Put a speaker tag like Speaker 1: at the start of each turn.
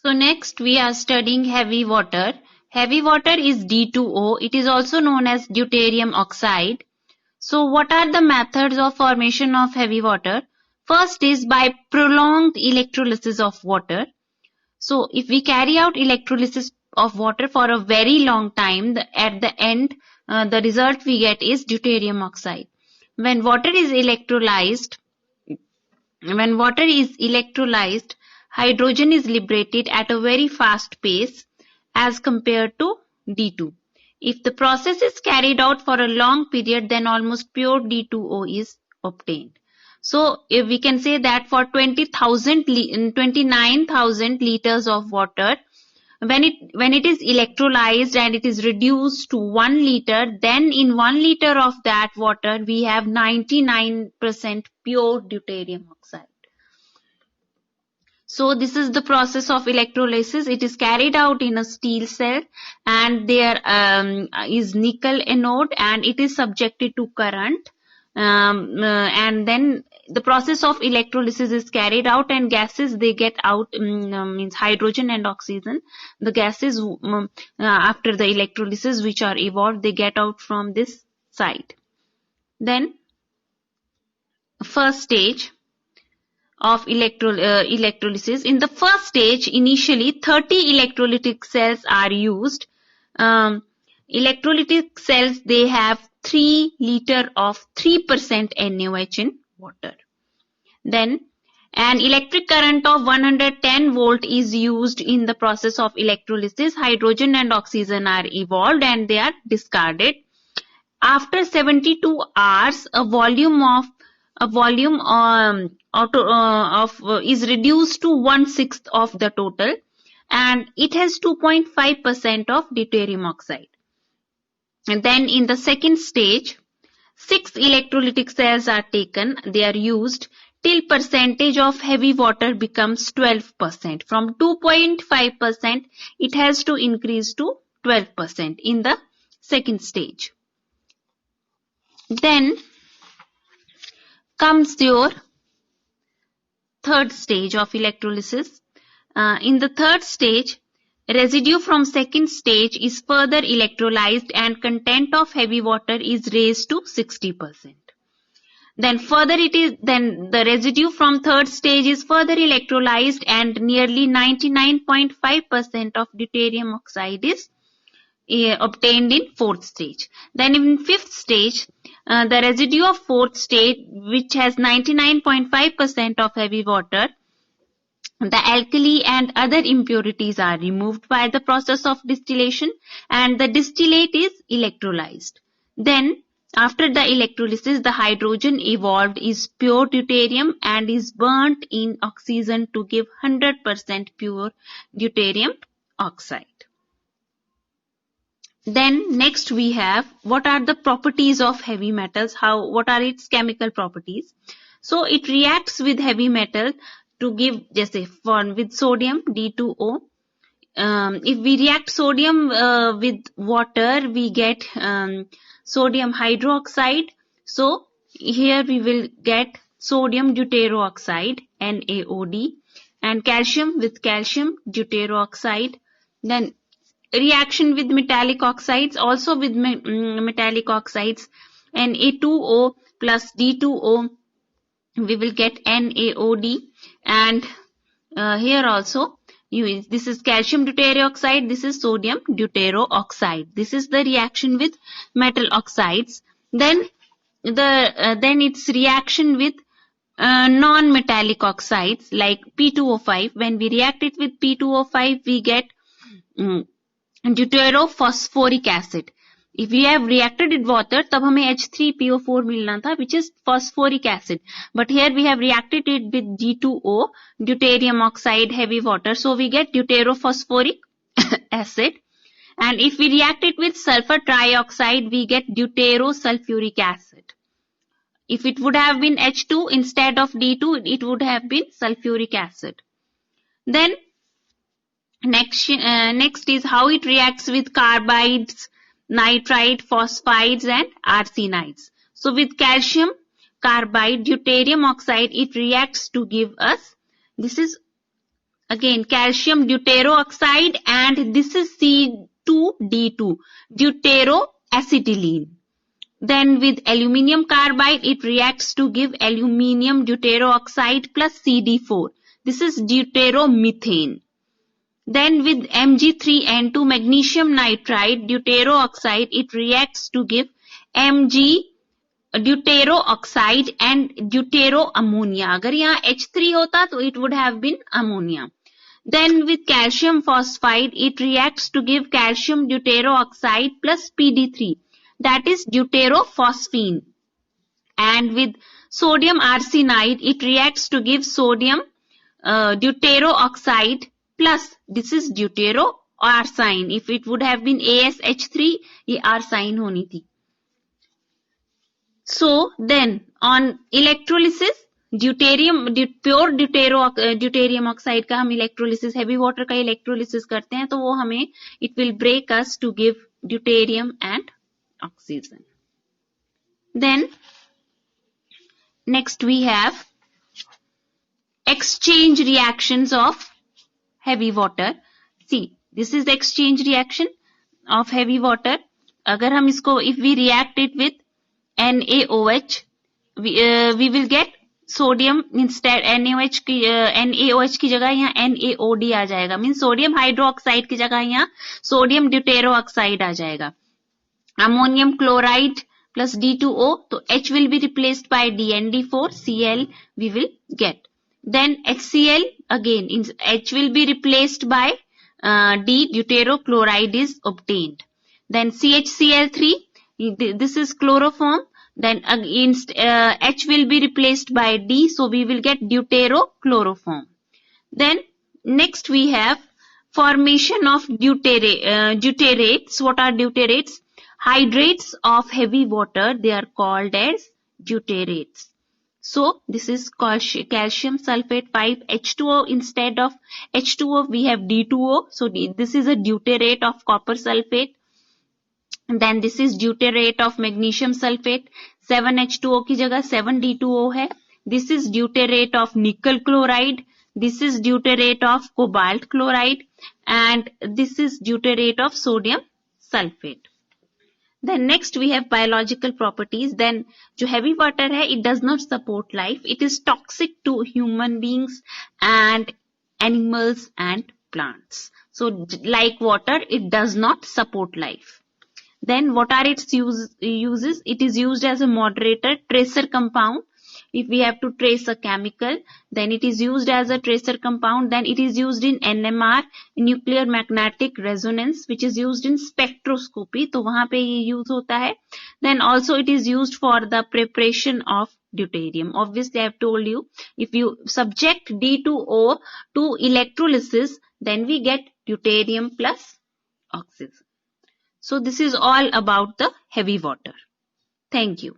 Speaker 1: So next we are studying heavy water. Heavy water is D2O. It is also known as deuterium oxide. So what are the methods of formation of heavy water? First is by prolonged electrolysis of water. So if we carry out electrolysis of water for a very long time, at the end, the result we get is deuterium oxide. When water is electrolyzed, hydrogen is liberated at a very fast pace as compared to D2. If the process is carried out for a long period, then almost pure D2O is obtained. So if we can say that for 29,000 liters of water, when it is electrolyzed and it is reduced to 1 liter, then in 1 liter of that water we have 99% pure deuterium oxide. So this is the process of electrolysis. It is carried out in a steel cell, and there is nickel anode, and it is subjected to current. And then the process of electrolysis is carried out, and gases they get out, means hydrogen and oxygen. The gases after the electrolysis which are evolved, they get out from this side. Then first stage of electrolysis. In the first stage, initially 30 electrolytic cells are used. Electrolytic cells, they have 3 liter of 3% NaOH in water. Then an electric current of 110 volt is used in the process of electrolysis. Hydrogen and oxygen are evolved and they are discarded. After 72 hours, a volume is reduced to 1/6 of the total, and it has 2.5% of deuterium oxide. And then in the second stage, 6 electrolytic cells are taken. They are used till percentage of heavy water becomes 12%. From 2.5%, it has to increase to 12% in the second stage. Then comes your third stage of electrolysis. In the third stage, residue from second stage is further electrolyzed and content of heavy water is raised to 60%. Then the residue from third stage is further electrolyzed and nearly 99.5% of deuterium oxide is obtained in fourth stage. Then in fifth stage, the residue of fourth stage, which has 99.5% of heavy water, the alkali and other impurities are removed by the process of distillation, and the distillate is electrolyzed. Then after the electrolysis, the hydrogen evolved is pure deuterium and is burnt in oxygen to give 100% pure deuterium oxide. Then next we have what are the properties of heavy metals, what are its chemical properties. So it reacts with heavy metal to give, just with sodium D2O. If we react sodium with water, we get sodium hydroxide. So here we will get sodium deuteroxide, NaOD, and calcium with calcium deuteroxide. Then reaction with metallic oxides, also with metallic oxides, Na2O plus D2O, we will get NaOD, and here also this is calcium deuteroxide, this is sodium deuteroxide. This is the reaction with metal oxides. Then its reaction with non-metallic oxides like P2O5. When we react it with P2O5, we get deuterophosphoric acid. If we have reacted with water, तब हमें H3PO4 मिलना था, which is phosphoric acid. But here we have reacted it with D2O, deuterium oxide, heavy water. So we get deuterophosphoric acid. And if we react it with sulfur trioxide, we get deuterosulfuric acid. If it would have been H2 instead of D2, it would have been sulfuric acid. Then next is how it reacts with carbides, nitride, phosphides and arsenides. So with calcium carbide, deuterium oxide, it reacts to give us, this is Again, calcium deuteroxide, and this is C2D2, deuteroacetylene. Then with aluminium carbide, it reacts to give aluminium deuteroxide plus CD4. This is deuteromethane. Then with Mg3N2 magnesium nitride deuteroxide, it reacts to give Mg deuteroxide and deuteroammonia. अगर यहाँ H3 होता तो it would have been ammonia. Then with calcium phosphide, it reacts to give calcium deuteroxide plus PD3. That is deuterophosphine. And with sodium arsenide, it reacts to give sodium deuteroxide plus, this is deuteroarsine. If it would have been ASH3, ये arsine होनी थी. So then on electrolysis, pure deuterium oxide का हम electrolysis, heavy water का electrolysis करते हैं तो वो हमें it will break us to give deuterium and oxygen. Then next we have exchange reactions of heavy water. See, this is the exchange reaction of heavy water. अगर हम इसको, if we react it with NaOH, we will get sodium instead NaOH की जगह यहाँ NaOD आ जाएगा. Mean sodium hydroxide की जगह यहाँ सोडियम ड्यूटेरो ऑक्साइड आ जाएगा. अमोनियम क्लोराइड plus D2O, तो H will be replaced by DND4, Cl we will get. Then HCl, again H will be replaced by D, deuterochloride is obtained. Then CHCl3, this is chloroform. Then against H will be replaced by D, so we will get deuterochloroform. Then next we have formation of deuterates. What are deuterates? Hydrates of heavy water, they are called as deuterates. So this is calcium sulfate 5H2O. Instead of H2O we have D2O. So this is a deuterate of copper sulfate. And then this is deuterate of magnesium sulfate. 7H2O की जगह 7D2O है. This is deuterate of nickel chloride. This is deuterate of cobalt chloride. And this is deuterate of sodium sulfate. Then next we have biological properties. Then जो heavy water है, it does not support life. It is toxic to human beings and animals and plants. So like water, it does not support life. Then what are its uses? It is used as a moderator, tracer compound. If we have to trace a chemical, then it is used as a tracer compound. Then it is used in NMR, nuclear magnetic resonance, which is used in spectroscopy. तो वहाँ पे ये use होता है. Then also it is used for the preparation of deuterium. Obviously I have told you, if you subject D2O to electrolysis, then we get deuterium plus oxygen. So this is all about the heavy water. Thank you.